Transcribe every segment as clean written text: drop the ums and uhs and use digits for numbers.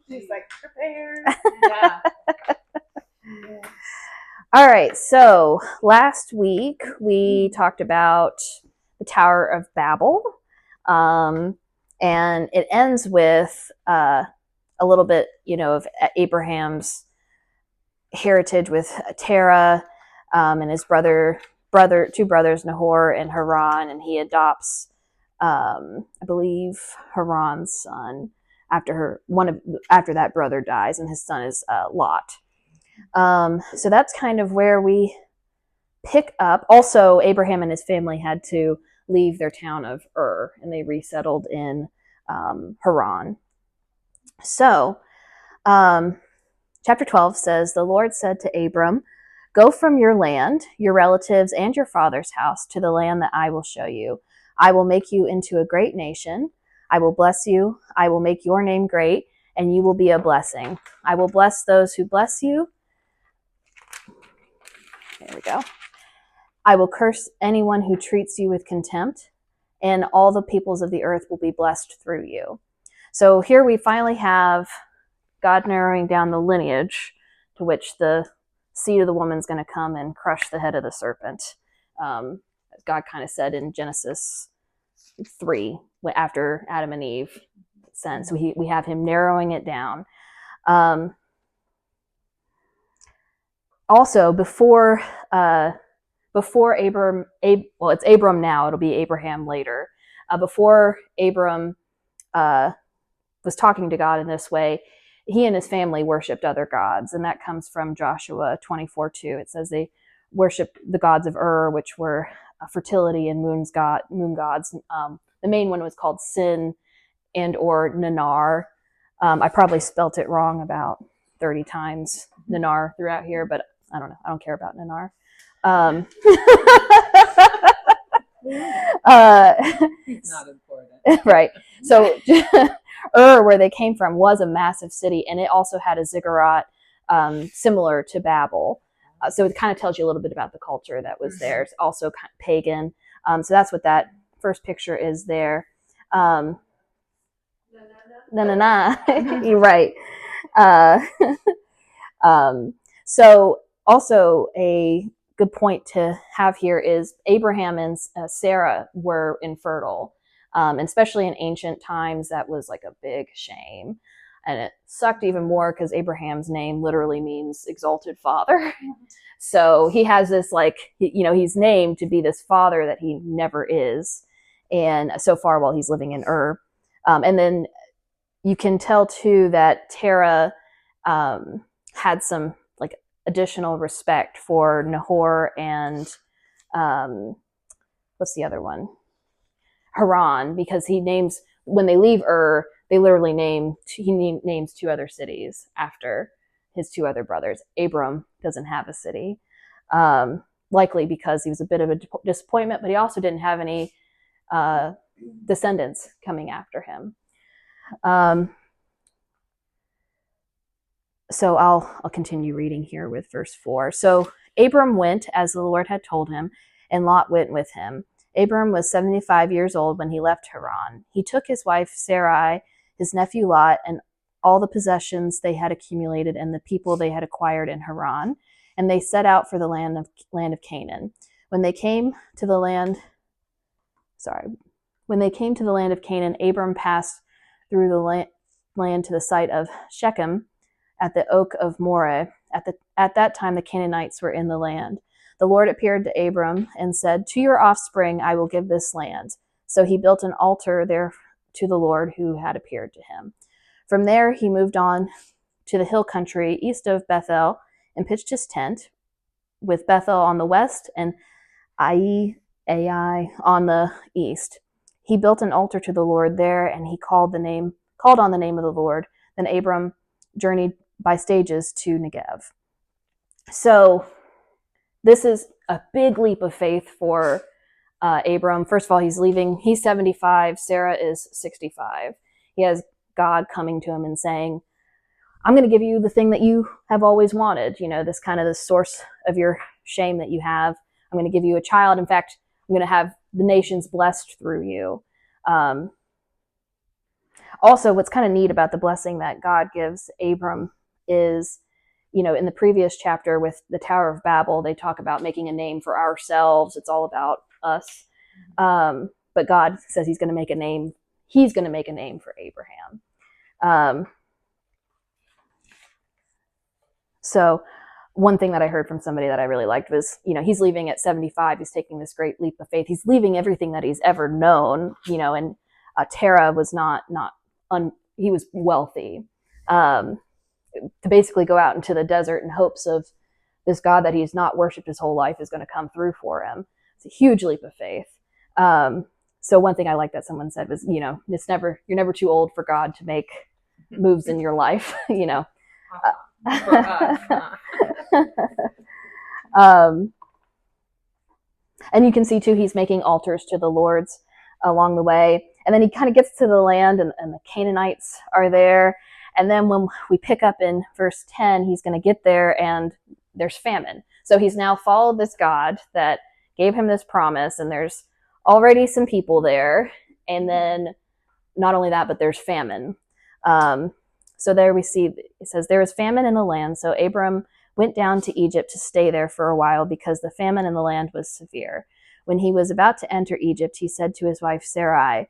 She's like, prepared. Yeah. Yeah. All right, so last week we talked about the Tower of Babel, and it ends with a little bit, of Abraham's heritage with Terah and his two brothers, Nahor and Haran, and he adopts, I believe, Haran's son after that brother dies, and his son is Lot. So that's kind of where we pick up. Also, Abraham and his family had to leave their town of Ur, and they resettled in Haran. So, chapter 12 says, "The Lord said to Abram, go from your land, your relatives, and your father's house to the land that I will show you. I will make you into a great nation. I will bless you. I will make your name great, and you will be a blessing. I will bless those who bless you. There we go. I will curse anyone who treats you with contempt, and all the peoples of the earth will be blessed through you." So here we finally have God narrowing down the lineage to which the seed of the woman is going to come and crush the head of the serpent. As God kind of said in Genesis 3, after Adam and Eve sinned. So we have him narrowing it down. Also, before Abram, well, it's Abram now, it'll be Abraham later. Before Abram was talking to God in this way, he and his family worshipped other gods, and that comes from Joshua 24:2. It says they worshipped the gods of Ur, which were fertility and moon gods. The main one was called Sin and or Nanar. I probably spelt it wrong about 30 times, Nanar, throughout here, but I don't know. I don't care about Nanar. It's not important. Right. So Ur, where they came from, was a massive city, and it also had a ziggurat similar to Babel. So it kind of tells you a little bit about the culture that was there. It's also kind of pagan. So that's what that first picture is there. You're right. So also a good point to have here is Abraham and Sarah were infertile. And especially in ancient times, that was like a big shame. And it sucked even more because Abraham's name literally means exalted father. So he has this, he's named to be this father that he never is. And so far while he's living in Ur. And then you can tell too that Terah had some additional respect for Nahor and what's the other one? Haran, because he names, when they leave Ur, they literally names two other cities after his two other brothers. Abram doesn't have a city, likely because he was a bit of a disappointment, but he also didn't have any descendants coming after him. So I'll continue reading here with verse 4. So Abram went as the Lord had told him, and Lot went with him. Abram was 75 years old when he left Haran. He took his wife Sarai, his nephew Lot, and all the possessions they had accumulated and the people they had acquired in Haran, and they set out for the land of Canaan. When they came to the land of Canaan, Abram passed through the land to the site of Shechem at the oak of Moreh. At that time, the Canaanites were in the land. The Lord appeared to Abram and said, "To your offspring I will give this land." So he built an altar there to the Lord who had appeared to him. From there, he moved on to the hill country east of Bethel and pitched his tent, with Bethel on the west and Ai on the east. He built an altar to the Lord there, and he called on the name of the Lord. Then Abram journeyed by stages to Negev. So this is a big leap of faith for Abram. First of all, he's leaving. He's 75. Sarah is 65. He has God coming to him and saying, "I'm going to give you the thing that you have always wanted. This kind of the source of your shame that you have. I'm going to give you a child. In fact, I'm going to have the nations blessed through you." Also, what's kind of neat about the blessing that God gives Abram is, in the previous chapter with the Tower of Babel, they talk about making a name for ourselves. It's all about us. But God says he's going to make a name. He's going to make a name for Abraham. So one thing that I heard from somebody that I really liked was, he's leaving at 75. He's taking this great leap of faith. He's leaving everything that he's ever known, and Terah was he was wealthy, to basically go out into the desert in hopes of this God that he's not worshipped his whole life is going to come through for him. It's a huge leap of faith. So one thing I like that someone said was, you're never too old for God to make moves in your life, For us, and you can see too, he's making altars to the lords along the way. And then he kind of gets to the land and the Canaanites are there. And then when we pick up in verse 10, he's going to get there and there's famine. So he's now followed this God that gave him this promise, and there's already some people there. And then not only that, but there's famine. So there we see, it says, there was famine in the land. So Abram went down to Egypt to stay there for a while because the famine in the land was severe. When he was about to enter Egypt, he said to his wife Sarai,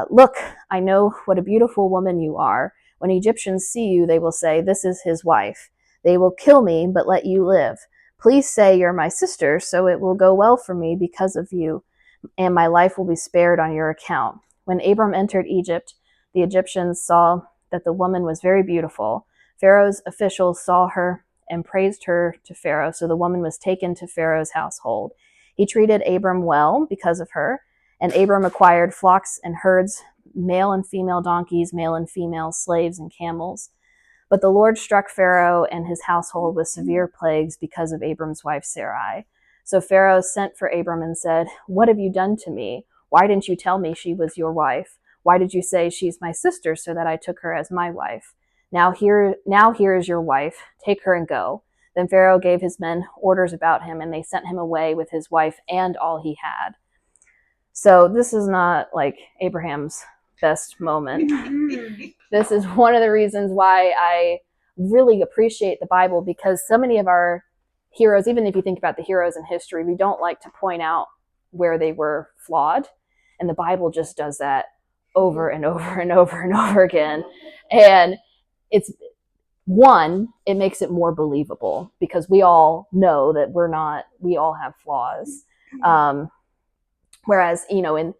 look, I know what a beautiful woman you are. When Egyptians see you, they will say, this is his wife. They will kill me, but let you live. Please say you're my sister, so it will go well for me because of you, and my life will be spared on your account. When Abram entered Egypt, the Egyptians saw that the woman was very beautiful. Pharaoh's officials saw her and praised her to Pharaoh, so the woman was taken to Pharaoh's household. He treated Abram well because of her, and Abram acquired flocks and herds, male and female donkeys, male and female slaves and camels. But the Lord struck Pharaoh and his household with severe plagues because of Abram's wife Sarai. So Pharaoh sent for Abram and said, what have you done to me? Why didn't you tell me she was your wife? Why did you say she's my sister so that I took her as my wife? Now here is your wife. Take her and go. Then Pharaoh gave his men orders about him, and they sent him away with his wife and all he had. So this is not like Abraham's best moment. This is one of the reasons why I really appreciate the Bible, because so many of our heroes, even if you think about the heroes in history, we don't like to point out where they were flawed. And the Bible just does that over and over and over and over again. And it makes it more believable because we all know that we all have flaws. Whereas, in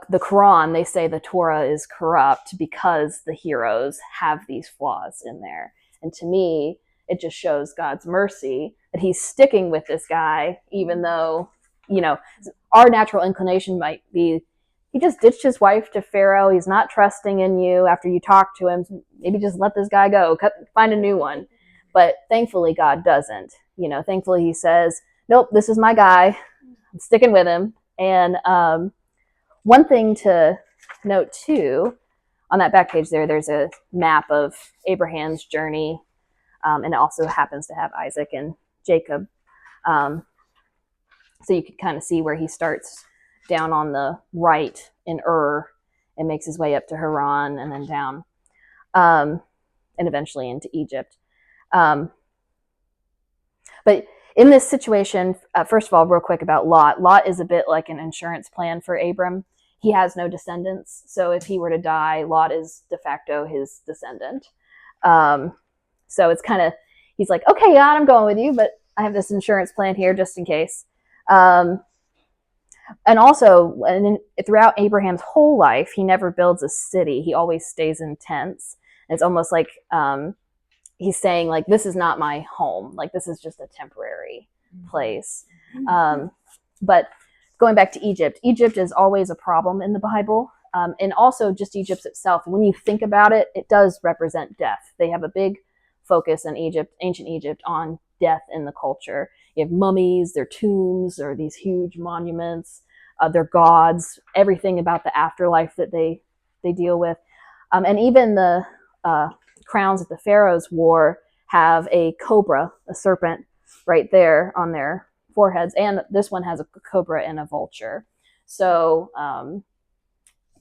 the Quran, they say the Torah is corrupt because the heroes have these flaws in there. And to me, it just shows God's mercy that he's sticking with this guy, even though, our natural inclination might be, he just ditched his wife to Pharaoh. He's not trusting in you after you talk to him. Maybe just let this guy go, find a new one. But thankfully, God doesn't. Thankfully, he says, nope, this is my guy. I'm sticking with him. And one thing to note, too, on that back page there's a map of Abraham's journey, and it also happens to have Isaac and Jacob. So you can kind of see where he starts down on the right in Ur and makes his way up to Haran and then down, and eventually into Egypt. But in this situation, first of all, real quick about Lot. Lot is a bit like an insurance plan for Abram. He has no descendants, so if he were to die, Lot is de facto his descendant. So it's kind of, he's like, okay, God, I'm going with you, but I have this insurance plan here just in case. And also, throughout Abraham's whole life, he never builds a city. He always stays in tents. And it's almost like he's saying, like, this is not my home. Like, this is just a temporary place. But going back to Egypt, Egypt is always a problem in the Bible. And also just Egypt itself. When you think about it, it does represent death. They have a big focus in Egypt, ancient Egypt, on death in the culture. You have mummies, their tombs, or these huge monuments, their gods, everything about the afterlife that they deal with. And even the crowns that the pharaohs wore have a cobra, a serpent, right there on their foreheads. And this one has a cobra and a vulture. So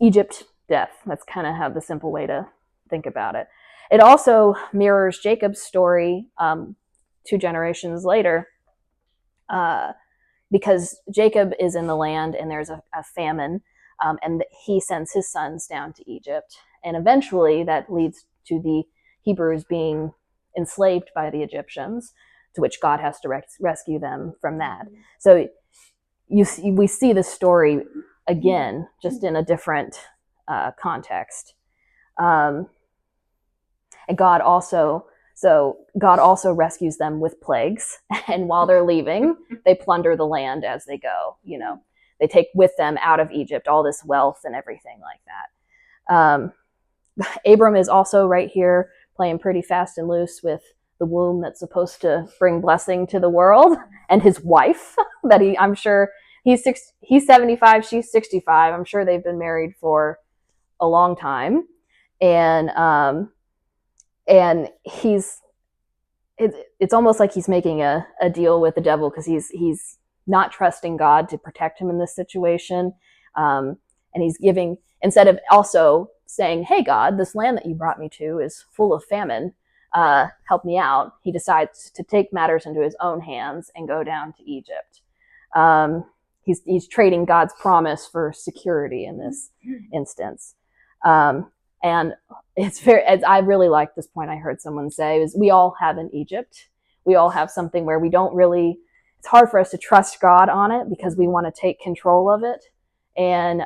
Egypt death. That's kind of how the simple way to think about it. It also mirrors Jacob's story 2 generations later, because Jacob is in the land and there's a famine, and he sends his sons down to Egypt. And eventually that leads to the Hebrews being enslaved by the Egyptians, to which God has to rescue them from that. So we see the story again, just in a different context. And God also rescues them with plagues, and while they're leaving, they plunder the land as they go. They take with them out of Egypt all this wealth and everything like that. Abram is also right here playing pretty fast and loose with the womb that's supposed to bring blessing to the world, and his wife that I'm sure he's 75, she's 65. I'm sure they've been married for a long time, and it's almost like he's making a deal with the devil, because he's not trusting God to protect him in this situation, and he's giving, instead of also saying, hey God, this land that you brought me to is full of famine, help me out, he decides to take matters into his own hands and go down to Egypt. He's trading God's promise for security in this instance. And I really like this point I heard someone say, is we all have an Egypt. We all have something where it's hard for us to trust God on it because we want to take control of it. And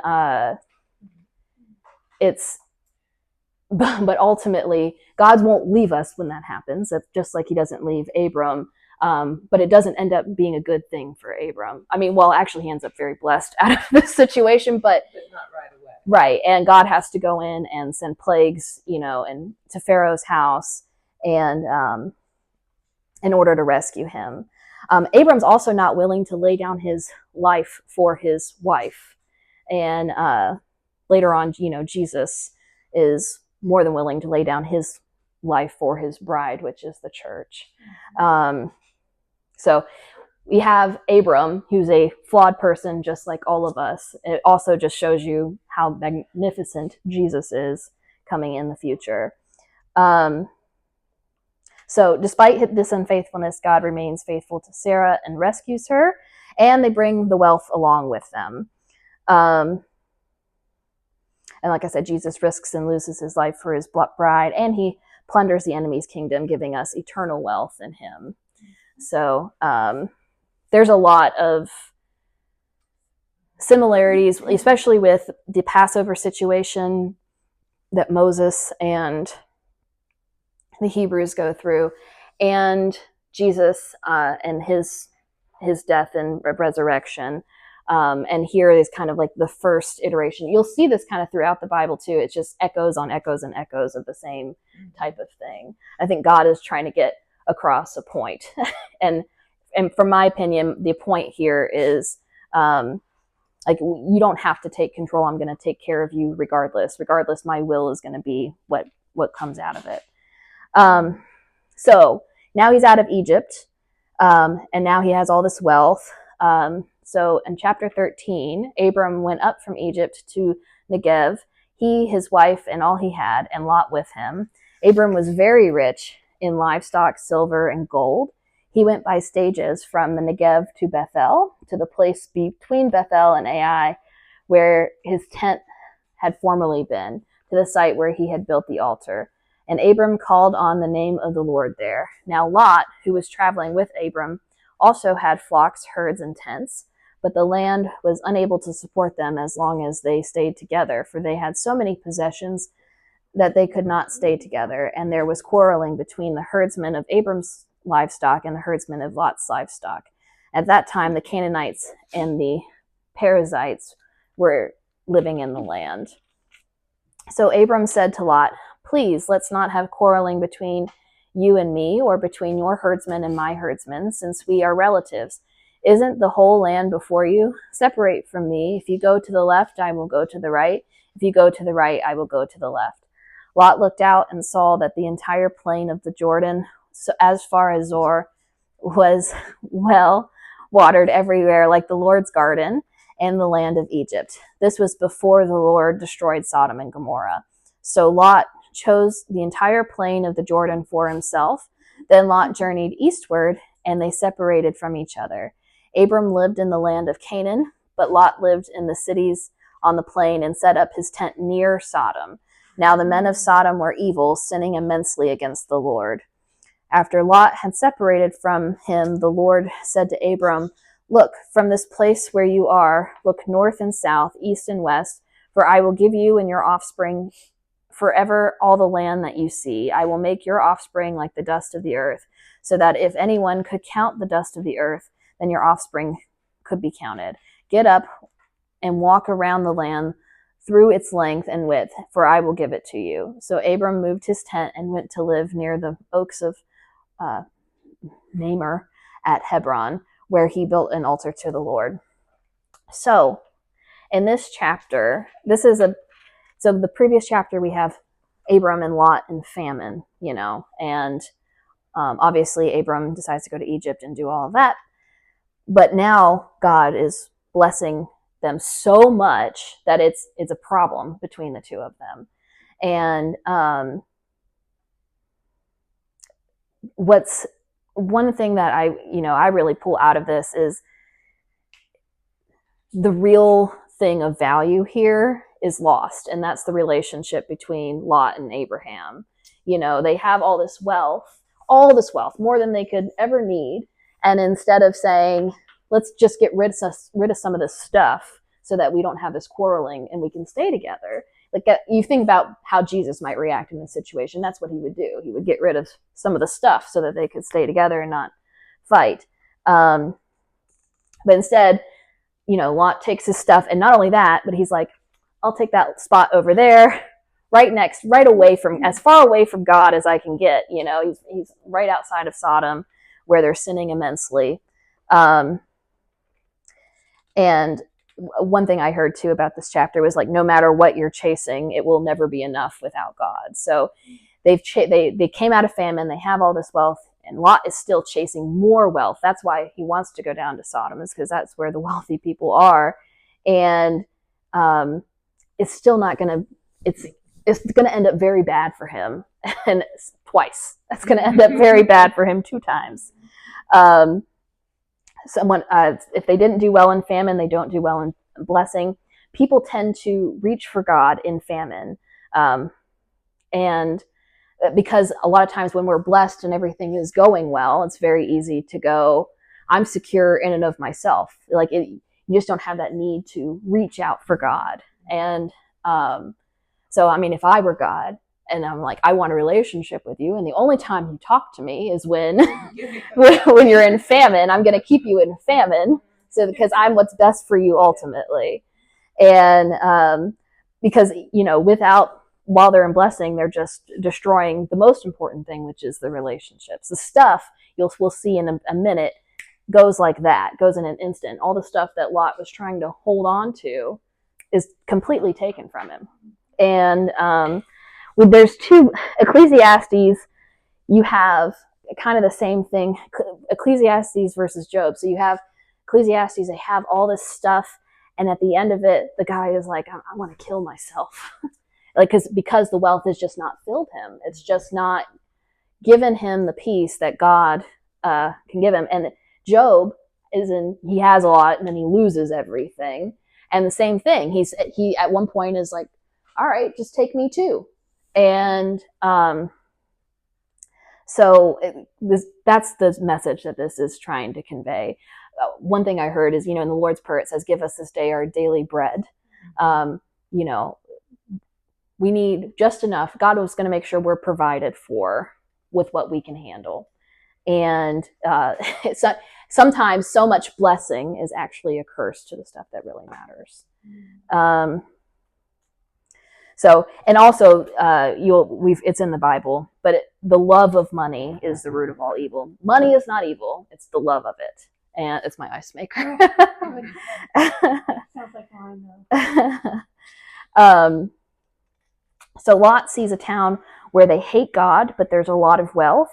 but ultimately, God won't leave us when that happens. That's just like he doesn't leave Abram. But it doesn't end up being a good thing for Abram. I mean, well, actually he ends up very blessed out of this situation, but not right away. Right, and God has to go in and send plagues, and to Pharaoh's house, and in order to rescue him. Abram's also not willing to lay down his life for his wife, and later on, Jesus is more than willing to lay down his life for his bride, which is the church. So we have Abram, who's a flawed person just like all of us. It also just shows you how magnificent Jesus is coming in the future. So despite this unfaithfulness, God remains faithful to Sarah and rescues her, and they bring the wealth along with them. And like I said, Jesus risks and loses his life for his bride, and he plunders the enemy's kingdom, giving us eternal wealth in him. So there's a lot of similarities, especially with the Passover situation that Moses and the Hebrews go through, and Jesus and his death and resurrection. And here is kind of like the first iteration. You'll see this kind of throughout the Bible too. It's just echoes on echoes and echoes of the same type of thing. I think God is trying to get across a point. and from my opinion, the point here is like, you don't have to take control. I'm going to take care of you regardless. Regardless, my will is going to be what comes out of it. So now he's out of Egypt, and now he has all this wealth. So in chapter 13, Abram went up from Egypt to Negev, he, his wife, and all he had, and Lot with him. Abram was very rich in livestock, silver, and gold. He went by stages from the Negev to Bethel, to the place between Bethel and Ai, where his tent had formerly been, to the site where he had built the altar. And Abram called on the name of the Lord there. Now Lot, who was traveling with Abram, also had flocks, herds, and tents, but the land was unable to support them as long as they stayed together, for they had so many possessions that they could not stay together, and there was quarreling between the herdsmen of Abram's livestock and the herdsmen of Lot's livestock. At that time, the Canaanites and the Perizzites were living in the land. So Abram said to Lot, "Please, let's not have quarreling between you and me, or between your herdsmen and my herdsmen, since we are relatives. Isn't the whole land before you? Separate from me. If you go to the left, I will go to the right. If you go to the right, I will go to the left." Lot looked out and saw that the entire plain of the Jordan, so as far as Zoar, was well watered everywhere like the Lord's garden, and the land of Egypt. This was before the Lord destroyed Sodom and Gomorrah. So Lot chose the entire plain of the Jordan for himself. Then Lot journeyed eastward, and they separated from each other. Abram lived in the land of Canaan, but Lot lived in the cities on the plain and set up his tent near Sodom. Now the men of Sodom were evil, sinning immensely against the Lord. After Lot had separated from him, the Lord said to Abram, "Look, from this place where you are, look north and south, east and west, for I will give you and your offspring forever all the land that you see. I will make your offspring like the dust of the earth, so that if anyone could count the dust of the earth, then your offspring could be counted. Get up and walk around the land through its length and width, for I will give it to you." So Abram moved his tent and went to live near the oaks of Mamre at Hebron, where he built an altar to the Lord. So in this chapter, so the previous chapter we have Abram and Lot in famine, and obviously Abram decides to go to Egypt and do all of that. But now God is blessing them so much that it's a problem between the two of them. And what's one thing that I really pull out of this is the real thing of value here is lost, and that's the relationship between Lot and Abraham. They have all this wealth, more than they could ever need, and instead of saying, let's just get rid of some of this stuff so that we don't have this quarreling and we can stay together. Like, you think about how Jesus might react in this situation. That's what he would do. He would get rid of some of the stuff so that they could stay together and not fight. But instead, Lot takes his stuff, and not only that, but he's like, I'll take that spot over there, right away from, as far away from God as I can get. He's right outside of Sodom, where they're sinning immensely. And one thing I heard too about this chapter was, like, no matter what you're chasing, it will never be enough without God. So they came out of famine, they have all this wealth, and Lot is still chasing more wealth. That's why he wants to go down to Sodom, is because that's where the wealthy people are. And it's still not going to, it's going to end up very bad for him. And twice. That's going to end up very bad for him 2 times. If they didn't do well in famine, they don't do well in blessing. People tend to reach for God in famine. And because a lot of times when we're blessed and everything is going well, it's very easy to go, I'm secure in and of myself. You just don't have that need to reach out for God. And so, if I were God, and I'm like, I want a relationship with you, and the only time you talk to me is when you're in famine. I'm going to keep you in famine, because I'm what's best for you ultimately. And because while they're in blessing, they're just destroying the most important thing, which is the relationships. The stuff we'll see in a minute goes like that, goes in an instant. All the stuff that Lot was trying to hold on to is completely taken from him. And there's 2 Ecclesiastes. You have kind of the same thing, Ecclesiastes versus Job. So you have Ecclesiastes, they have all this stuff, and at the end of it, the guy is like, I want to kill myself. because the wealth is just not filled him. It's just not given him the peace that God can give him. And Job he has a lot, and then he loses everything. And the same thing, he at one point is like, all right, just take me too. And so that's the message that this is trying to convey. One thing I heard is, in the Lord's Prayer, it says, give us this day our daily bread. We need just enough. God was going to make sure we're provided for with what we can handle. And it's not, sometimes so much blessing is actually a curse to the stuff that really matters. And also, it's in the Bible, but the love of money is the root of all evil. Money is not evil; it's the love of it, and it's my ice maker. Sounds like mine, though. So Lot sees a town where they hate God, but there's a lot of wealth.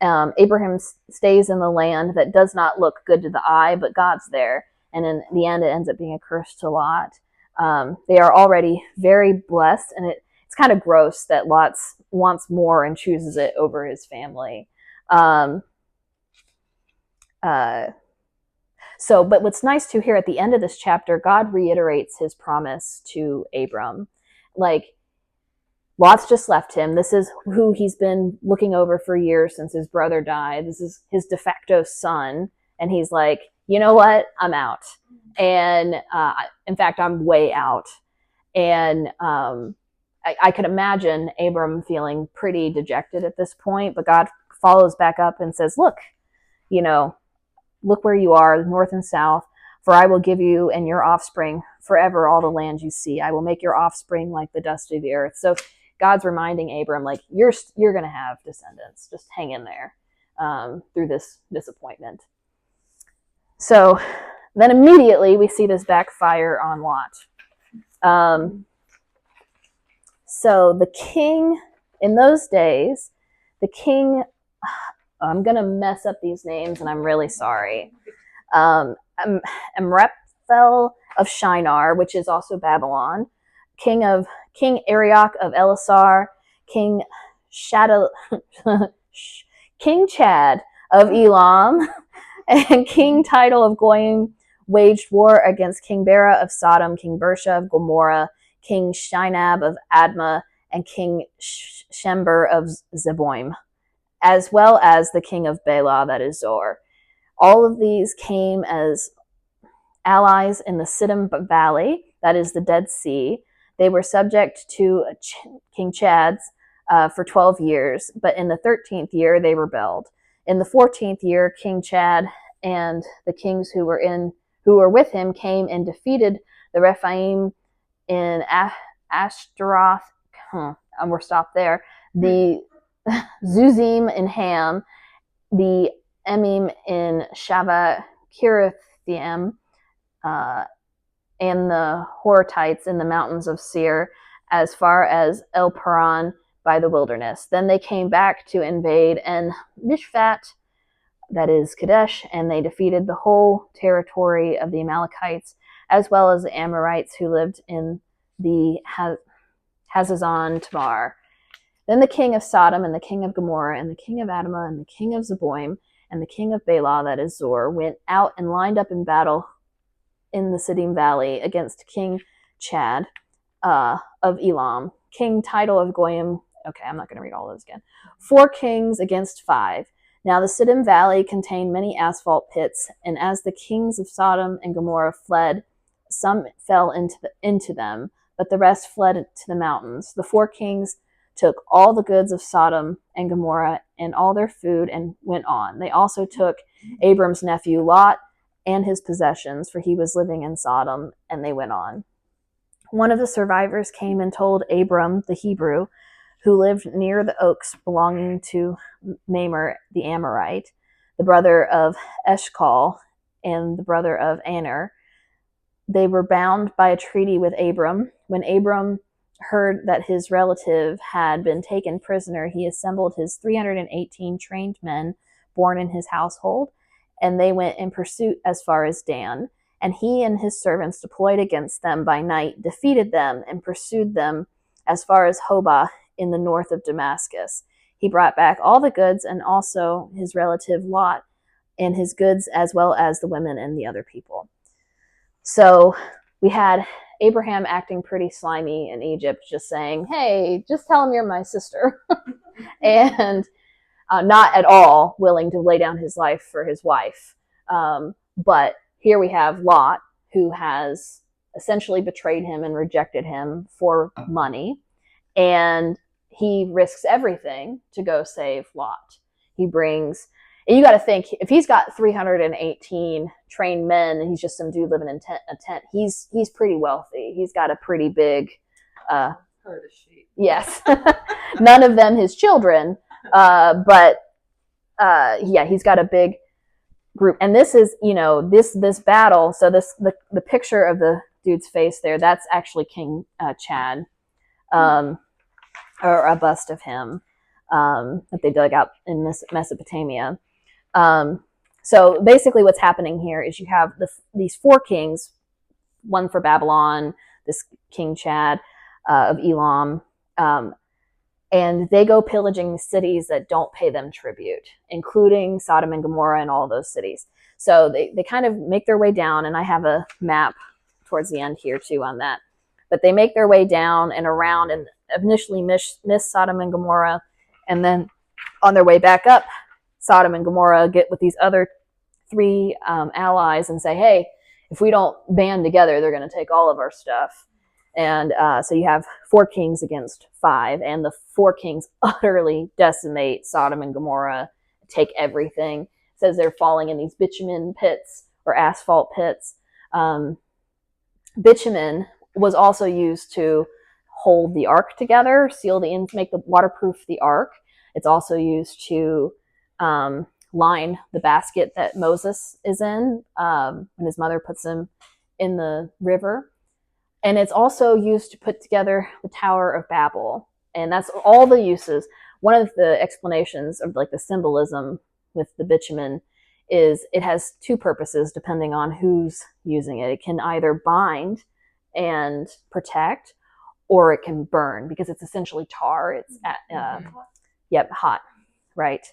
Abraham stays in the land that does not look good to the eye, but God's there. and in the end, it ends up being a curse to Lot. They are already very blessed, and it's kind of gross that Lot wants more and chooses it over his family. But what's nice to hear at the end of this chapter, God reiterates his promise to Abram. Like, Lot's just left him. This is who he's been looking over for years since his brother died. This is his de facto son. And he's like, you know what? I'm out. And in fact, I'm way out. And I could imagine Abram feeling pretty dejected at this point. But God follows back up and says, look where you are, north and south. For I will give you and your offspring forever all the land you see. I will make your offspring like the dust of the earth. So God's reminding Abram, like, you're going to have descendants. Just hang in there through this disappointment. So then immediately we see this backfire on Lot. So the king, in those days, I'm going to mess up these names, and I'm really sorry. Amraphel of Shinar, which is also Babylon, King Arioch of Elasar, King Chad of Elam, and King Tidal of Goyim waged war against King Bera of Sodom, King Bersha of Gomorrah, King Shinab of Admah, and King Shember of Zeboim, as well as the king of Bela, that is Zor. All of these came as allies in the Siddim Valley, that is the Dead Sea. They were subject to King Chad's for 12 years, but in the 13th year they rebelled. In the 14th year, King Chad and the kings who were with him came and defeated the Rephaim in Ashtaroth. We're stopped there. The Zuzim in Ham, the Emim in Shava Kirithaim, and the Horatites in the mountains of Seir, as far as El Paran by the wilderness. Then they came back to invade En Mishpat, that is Kadesh, and they defeated the whole territory of the Amalekites, as well as the Amorites who lived in the Hazazon Tamar. Then the king of Sodom and the king of Gomorrah and the king of Admah and the king of Zeboim and the king of Bela, that is Zor, went out and lined up in battle in the Siddim Valley against King Chad of Elam, King Tidal of Goyim. Okay, I'm not going to read all those again. 4 kings against 5. Now the Siddim Valley contained many asphalt pits, and as the kings of Sodom and Gomorrah fled, some fell into them, but the rest fled to the mountains. The 4 kings took all the goods of Sodom and Gomorrah and all their food and went on. They also took Abram's nephew Lot and his possessions, for he was living in Sodom, and they went on. One of the survivors came and told Abram the Hebrew, who lived near the oaks belonging to Mamre the Amorite, the brother of Eshcol and the brother of Aner. They were bound by a treaty with Abram. When Abram heard that his relative had been taken prisoner, he assembled his 318 trained men born in his household, and they went in pursuit as far as Dan. And he and his servants deployed against them by night, defeated them, and pursued them as far as Hobah in the north of Damascus. He brought back all the goods and also his relative Lot and his goods, as well as the women and the other people. So we had Abraham acting pretty slimy in Egypt, just saying, hey, just tell him you're my sister. And not at all willing to lay down his life for his wife. But here we have Lot, who has essentially betrayed him and rejected him for money. And he risks everything to go save Lot. He brings, and you got to think, if he's got 318 trained men and he's just some dude living in a tent, he's pretty wealthy. He's got a pretty big herd of sheep. Yes. None of them his children, but yeah, he's got a big group. And this is, this battle. So the picture of the dude's face there, that's actually King Chad, or a bust of him that they dug out in Mesopotamia. So basically what's happening here is you have these 4 kings, one for Babylon, this King Chad of Elam, and they go pillaging cities that don't pay them tribute, including Sodom and Gomorrah and all those cities. So they kind of make their way down, and I have a map towards the end here too on that. But they make their way down and around and initially miss Sodom and Gomorrah, and then on their way back up, Sodom and Gomorrah get with these other 3 allies and say, hey, if we don't band together, they're going to take all of our stuff. And so you have 4 kings against 5, and the 4 kings utterly decimate Sodom and Gomorrah, take everything. It says they're falling in these bitumen pits or asphalt pits. Bitumen was also used to hold the ark together, seal the ends, make the waterproof the ark. It's also used to line the basket that Moses is in when his mother puts him in the river. And it's also used to put together the Tower of Babel. And that's all the uses. One of the explanations of like the symbolism with the bitumen is it has 2 purposes depending on who's using it. It can either bind and protect, or it can burn because it's essentially tar. It's hot, right?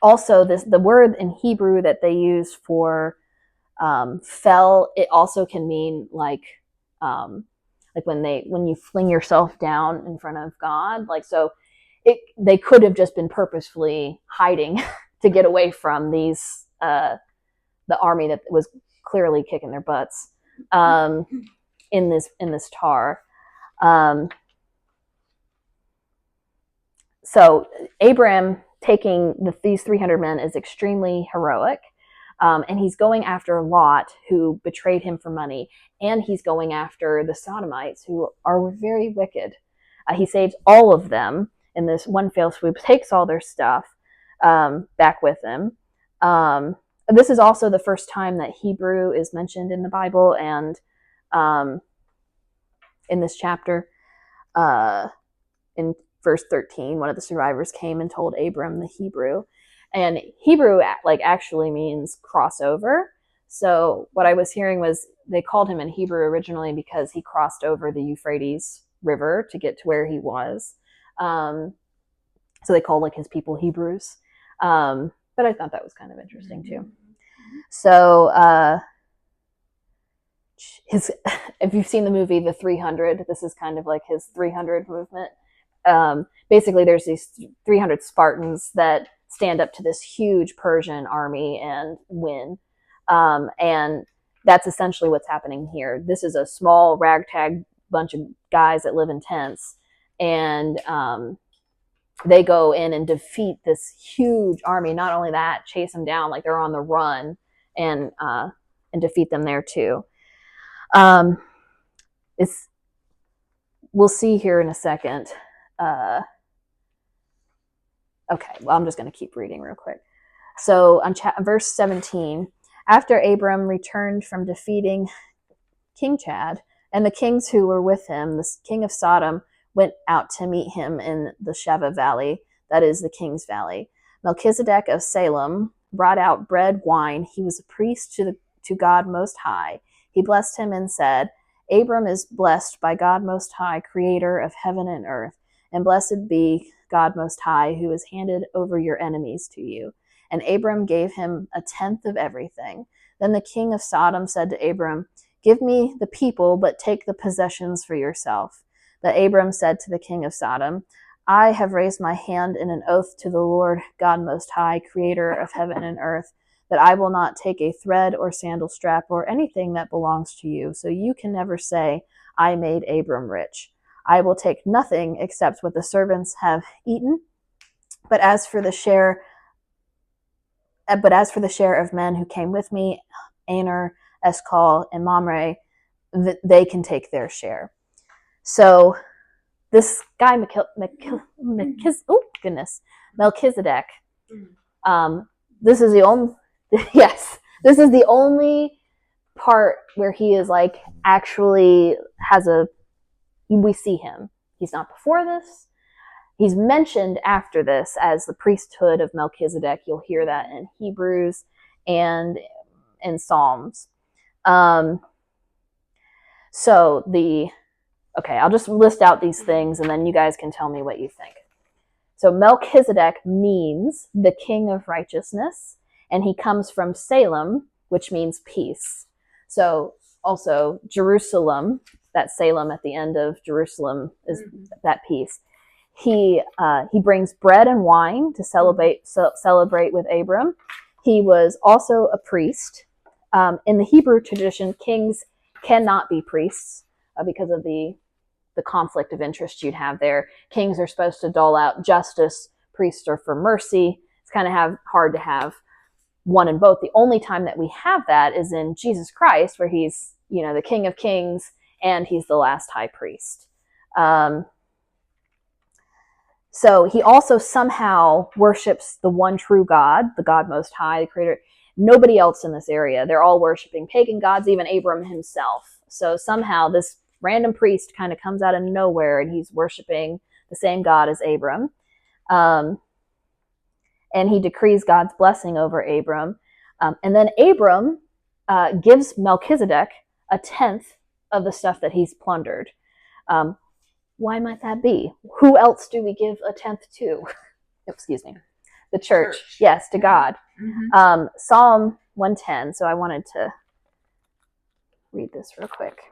Also, the word in Hebrew that they use for fell, it also can mean like when you fling yourself down in front of God, like, so they could have just been purposefully hiding to get away from these the army that was clearly kicking their butts in this tar. So Abram taking these 300 men is extremely heroic. And he's going after Lot, who betrayed him for money, and he's going after the Sodomites, who are very wicked. He saves all of them in this one fell swoop, takes all their stuff back with him. This is also the first time that Hebrew is mentioned in the Bible, and in this chapter, in verse 13, one of the survivors came and told Abram the Hebrew. And Hebrew actually means crossover. So what I was hearing was they called him in Hebrew originally because he crossed over the Euphrates River to get to where he was. So they called his people Hebrews. But I thought that was kind of interesting too. So if you've seen the movie The 300, this is kind of like his 300 movement. Basically, there's these 300 Spartans that stand up to this huge Persian army and win. And that's essentially what's happening here. This is a small ragtag bunch of guys that live in tents, and they go in and defeat this huge army. Not only that, chase them down like they're on the run, and defeat them there too. We'll see here in a second. Okay, well, I'm just going to keep reading real quick. So on verse 17, after Abram returned from defeating King Chad and the kings who were with him, the king of Sodom went out to meet him in the Sheva Valley, that is the King's Valley. Melchizedek of Salem brought out bread, wine. He was a priest to God Most High. He blessed him and said, Abram is blessed by God Most High, creator of heaven and earth, and blessed be God Most High, who has handed over your enemies to you. And Abram gave him 1/10 of everything. Then the king of Sodom said to Abram, give me the people, but take the possessions for yourself. But Abram said to the king of Sodom, I have raised my hand in an oath to the Lord God Most High, creator of heaven and earth, that I will not take a thread or sandal strap or anything that belongs to you. So you can never say, I made Abram rich. I will take nothing except what the servants have eaten. But as for the share of men who came with me, Aner, Eshcol, and Mamre, they can take their share. So this guy, Melchizedek, this is the only, this is the only part where he is actually we see him. He's not before this. He's mentioned after this as the priesthood of Melchizedek. You'll hear that in Hebrews and in Psalms. Okay, I'll just list out these things and then you guys can tell me what you think. So Melchizedek means the king of righteousness, and he comes from Salem, which means peace. So also Jerusalem, that Salem at the end of Jerusalem is that peace. He brings bread and wine to celebrate with Abram. He was also a priest. In the Hebrew tradition, kings cannot be priests because of the conflict of interest you'd have there. Kings are supposed to dole out justice, priests are for mercy. It's kind of hard to have one in both. The only time that we have that is in Jesus Christ, where he's, the King of Kings and he's the last high priest. So he also somehow worships the one true God, the God Most High, the Creator. Nobody else in this area. They're all worshiping pagan gods, even Abram himself. So somehow this random priest kind of comes out of nowhere and he's worshiping the same God as Abram. And he decrees God's blessing over Abram. And then Abram gives Melchizedek a tenth of the stuff that he's plundered. Why might that be? Who else do we give a tenth to? Excuse me. The church. Yes, to God. Mm-hmm. Psalm 110. So I wanted to read this real quick.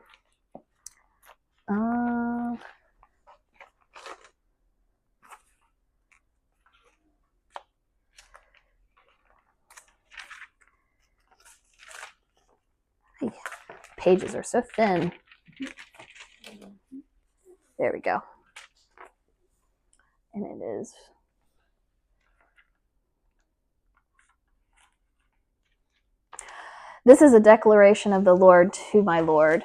Pages are so thin. There we go. And it is. This is a declaration of the Lord to my Lord.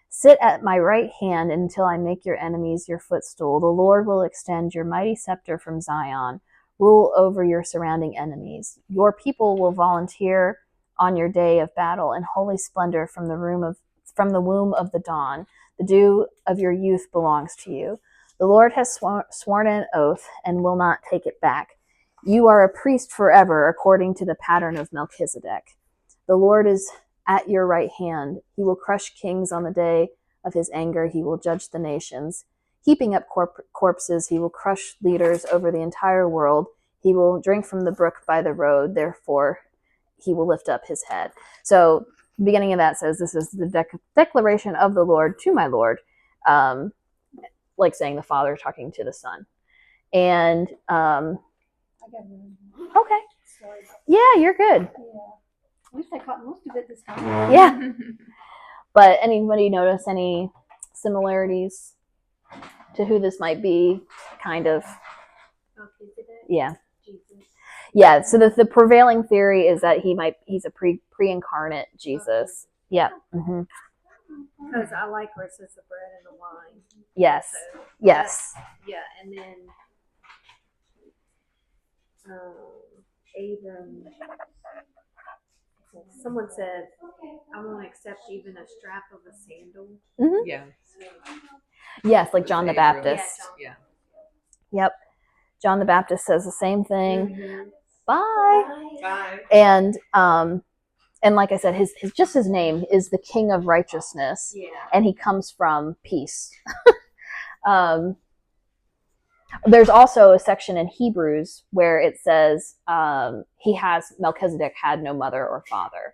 Sit at my right hand until I make your enemies your footstool. The Lord will extend your mighty scepter from Zion. Rule over your surrounding enemies. Your people will volunteer on your day of battle in holy splendor from the womb of the dawn. The dew of your youth belongs to you. The Lord has sworn an oath and will not take it back. You are a priest forever, according to the pattern of Melchizedek. The Lord is at your right hand. He will crush kings on the day of his anger. He will judge the nations. Heaping up corpses, he will crush leaders over the entire world. He will drink from the brook by the road. Therefore, he will lift up his head. So the beginning of that says, this is the declaration of the Lord to my Lord, like saying the Father talking to the Son. And, okay. Yeah, you're good. At least I caught most of it this time. Yeah. But anybody notice any similarities to who this might be? Kind of. Yeah. Jesus. Yeah. So the prevailing theory is that he's a pre-incarnate Jesus. Yeah. Mm-hmm. Because I like where it says the bread and the wine. Yes. So yes. Yeah, and then Abram. Someone said, I won't accept even a strap of a sandal. Mm-hmm. Yeah. Yes, like John the Baptist. Yeah. Yep. John the Baptist says the same thing. Mm-hmm. Bye. Bye. And like I said, his name is the King of Righteousness. Yeah. And he comes from peace. There's also a section in Hebrews where it says Melchizedek had no mother or father.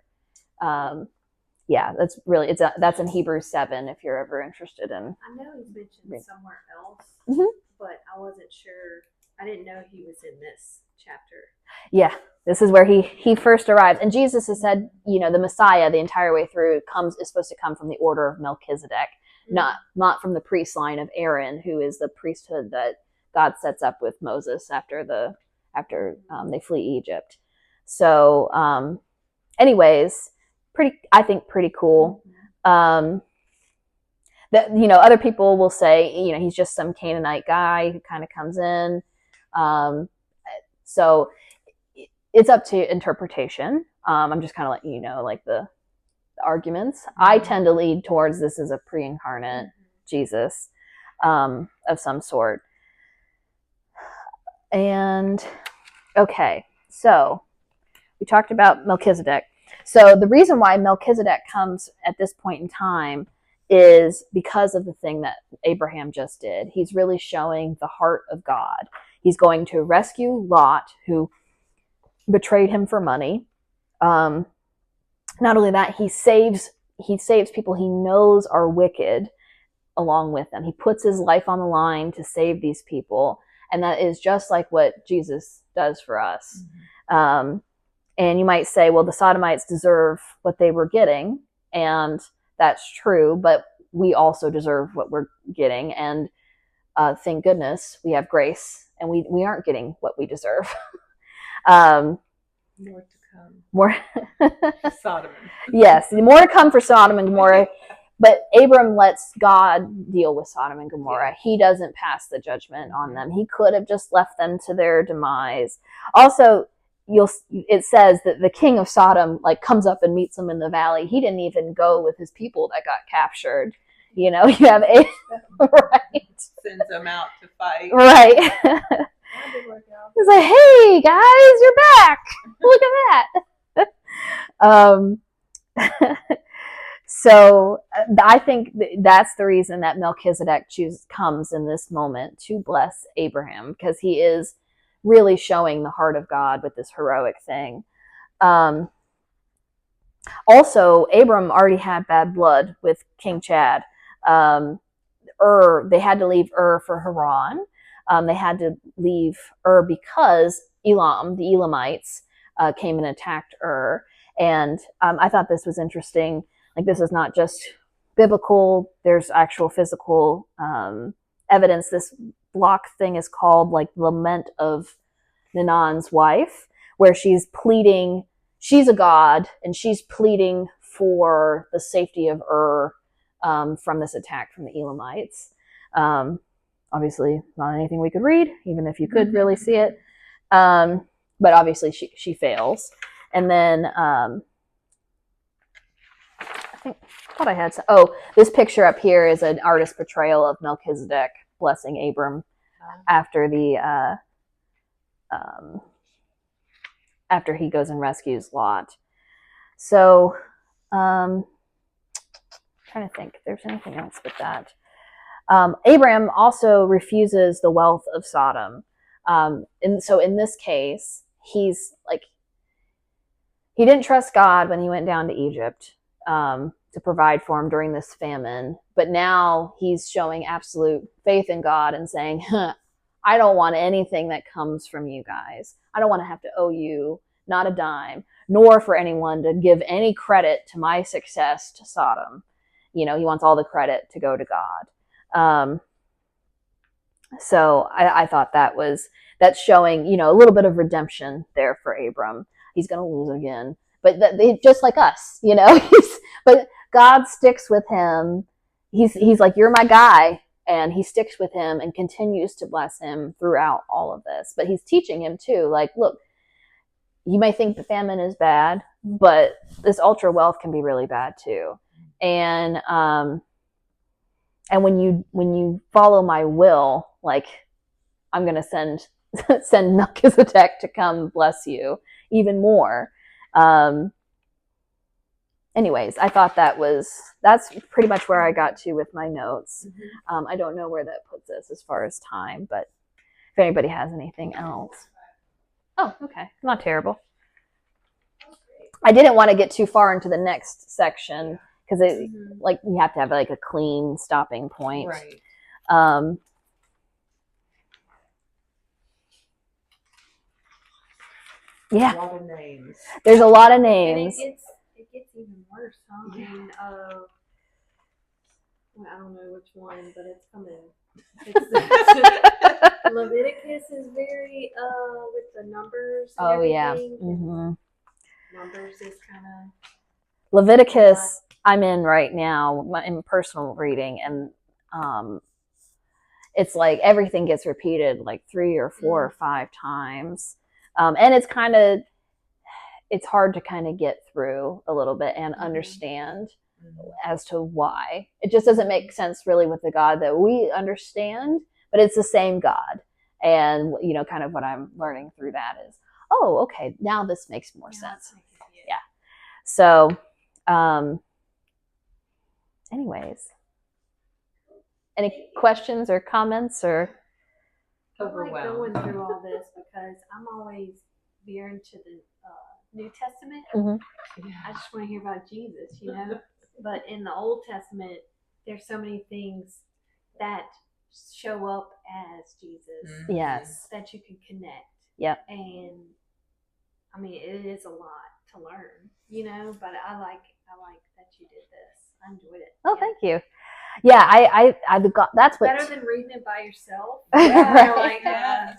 Yeah, that's in Hebrews 7 if you're ever interested in. I know he's mentioned somewhere else, but I wasn't sure. I didn't know he was in this chapter. Yeah, this is where he first arrives. And Jesus has said, the Messiah the entire way through is supposed to come from the order of Melchizedek, not from the priest line of Aaron, who is the priesthood that God sets up with Moses after they flee Egypt. So, anyways, I think pretty cool. That other people will say he's just some Canaanite guy who kind of comes in. So it's up to interpretation. I'm just kind of letting you know, like the arguments. I tend to lead towards this as a pre-incarnate Jesus of some sort. And okay, so we talked about Melchizedek. So the reason why Melchizedek comes at this point in time is because of the thing that Abraham just did. He's really showing the heart of God. He's going to rescue Lot, who betrayed him for money. Not only that, he saves people he knows are wicked along with them. He puts his life on the line to save these people. And that is just like what Jesus does for us. Mm-hmm. And you might say, well, the Sodomites deserve what they were getting. And that's true, but we also deserve what we're getting. And thank goodness we have grace and we aren't getting what we deserve. More to come. More Sodom. Yes, more to come for Sodom and Gomorrah. But Abram lets God deal with Sodom and Gomorrah. He doesn't pass the judgment on them. He could have just left them to their demise. Also, it says that the king of Sodom comes up and meets them in the valley. He didn't even go with his people that got captured. You have right. Sends them out to fight. Right. He's like, hey guys, you're back. Look at that. So I think that's the reason that Melchizedek comes in this moment to bless Abraham, because he is really showing the heart of God with this heroic thing. Also, Abram already had bad blood with King Chad. They had to leave for Haran. They had to leave because Elam, the Elamites, came and attacked And I thought this was interesting. This is not just biblical. There's actual physical evidence. This block thing is called Lament of Nanan's wife, where she's pleading. She's a god, and she's pleading for the safety of from this attack from the Elamites. Obviously, not anything we could read, even if you could really see it. But obviously, she fails. And then I thought I had some. Oh, this picture up here is an artist's portrayal of Melchizedek blessing Abram after after he goes and rescues Lot. So, trying to think if there's anything else with that. Abraham also refuses the wealth of Sodom. And so in this case, he's he didn't trust God when he went down to Egypt to provide for him during this famine. But now he's showing absolute faith in God and saying, I don't want anything that comes from you guys. I don't want to have to owe you not a dime, nor for anyone to give any credit to my success to Sodom. He wants all the credit to go to God. So I thought that's showing, a little bit of redemption there for Abram. He's going to lose again, but just like us, but God sticks with him. He's like, you're my guy. And he sticks with him and continues to bless him throughout all of this. But he's teaching him too, look, you may think the famine is bad, but this ultra wealth can be really bad too. And when you follow my will, I'm going to send Melchizedek to come bless you even more. Anyways, I thought that's pretty much where I got to with my notes. Mm-hmm. I don't know where that puts us as far as time, but if anybody has anything else. Oh, okay. Not terrible. I didn't want to get too far into the next section because you have to have a clean stopping point. Right. Yeah. A lot of names. There's a lot of names. And it gets even worse, huh? Yeah. I don't know which one, but it's coming. Leviticus is very with the numbers. And everything. Yeah. Mm-hmm. Numbers is kind of Leviticus. I'm in right now in personal reading, and it's everything gets repeated 3 or 4 or 5 times, and it's hard to kind of get through a little bit and understand as to why. It just doesn't make sense really with the God that we understand, but it's the same God. And, kind of what I'm learning through that is, oh, okay, now this makes more sense. Yeah. So, anyways, any questions or comments or? I like going through all this because I'm always veering to the New Testament. Mm-hmm. I just want to hear about Jesus, But in the Old Testament, there's so many things that show up as Jesus. Yes. That you can connect. Yep. And I mean, it is a lot to learn, but I like that you did this. I enjoyed it. Oh, thank you. Yeah, I got that's what better than reading it by yourself. Right.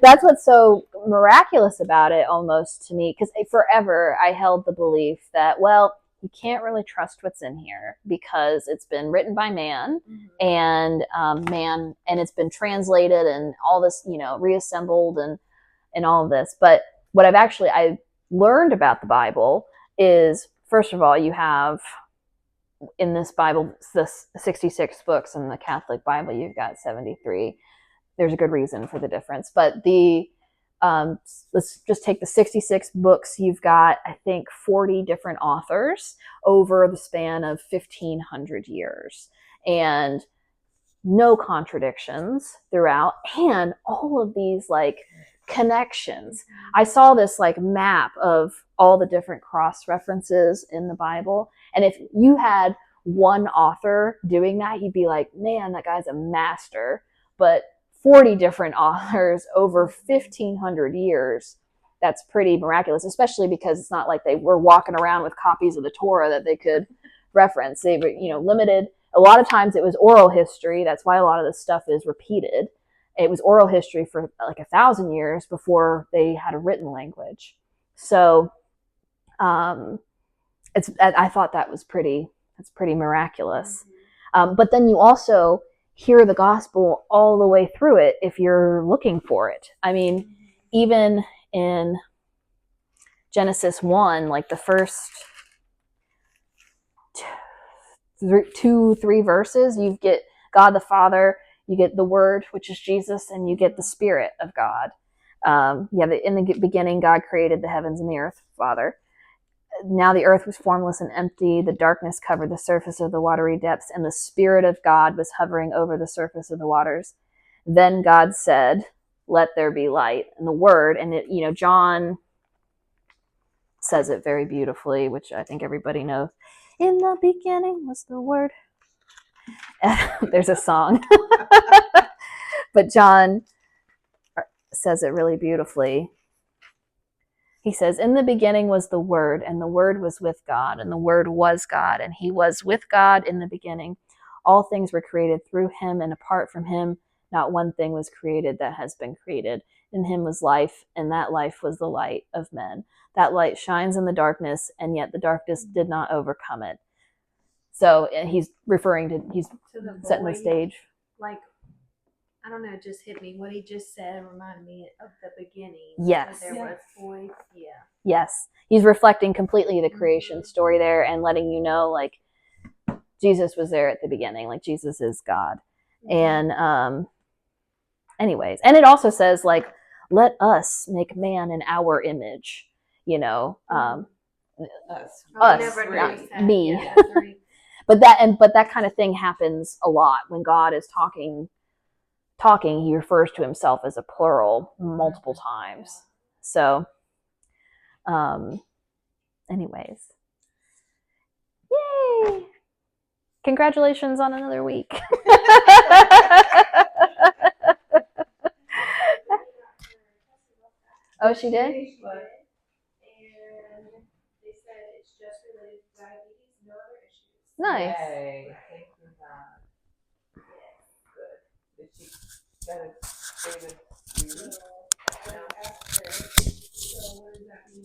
That's what's so miraculous about it, almost to me, because forever I held the belief that, well, you can't really trust what's in here because it's been written by man, and and it's been translated and all this, reassembled and all of this. But what I learned about the Bible is, first of all, you have in this Bible, the 66 books, in the Catholic Bible, you've got 73. There's a good reason for the difference. But let's just take the 66 books. You've got, I think, 40 different authors over the span of 1,500 years. And no contradictions throughout. And all of these, connections. I saw this, map of all the different cross references in the Bible. And if you had one author doing that, you'd be like, man, that guy's a master. But 40 different authors over 1,500 years, that's pretty miraculous, especially because it's not like they were walking around with copies of the Torah that they could reference. They were, limited. A lot of times it was oral history. That's why a lot of this stuff is repeated. It was oral history for 1,000 years before they had a written language. So I thought that's pretty miraculous. But then you also hear the gospel all the way through it if you're looking for it. I mean, even in Genesis 1, the first 2-3 verses, you get God the Father, you get the Word, which is Jesus, and you get the Spirit of God. In the beginning, God created the heavens and the earth, Father. Now the earth was formless and empty. The darkness covered the surface of the watery depths, and the Spirit of God was hovering over the surface of the waters. Then God said, let there be light. And the Word, and John says it very beautifully, which I think everybody knows. In the beginning was the Word. There's a song. But John says it really beautifully. He says, in the beginning was the Word, and the Word was with God, and the Word was God, and he was with God in the beginning. All things were created through him, and apart from him, not one thing was created that has been created. In him was life, and that life was the light of men. That light shines in the darkness, and yet the darkness did not overcome it. So he's setting the stage. I don't know, it just hit me. What he just said reminded me of the beginning. Yes. There was voice. Yeah. Yes. He's reflecting completely the creation story there and letting you know, Jesus was there at the beginning. Jesus is God. And anyways. And it also says, let us make man in our image. Us. Not me. Yeah, right. But that kind of thing happens a lot when God is talking, he refers to himself as a plural multiple times. So, anyways, yay! Congratulations on another week. Oh, she did? And they said it's just related to diabetes, no other issues. Nice. Yay. Thank you, God. Good. Did she got a David So what does that mean?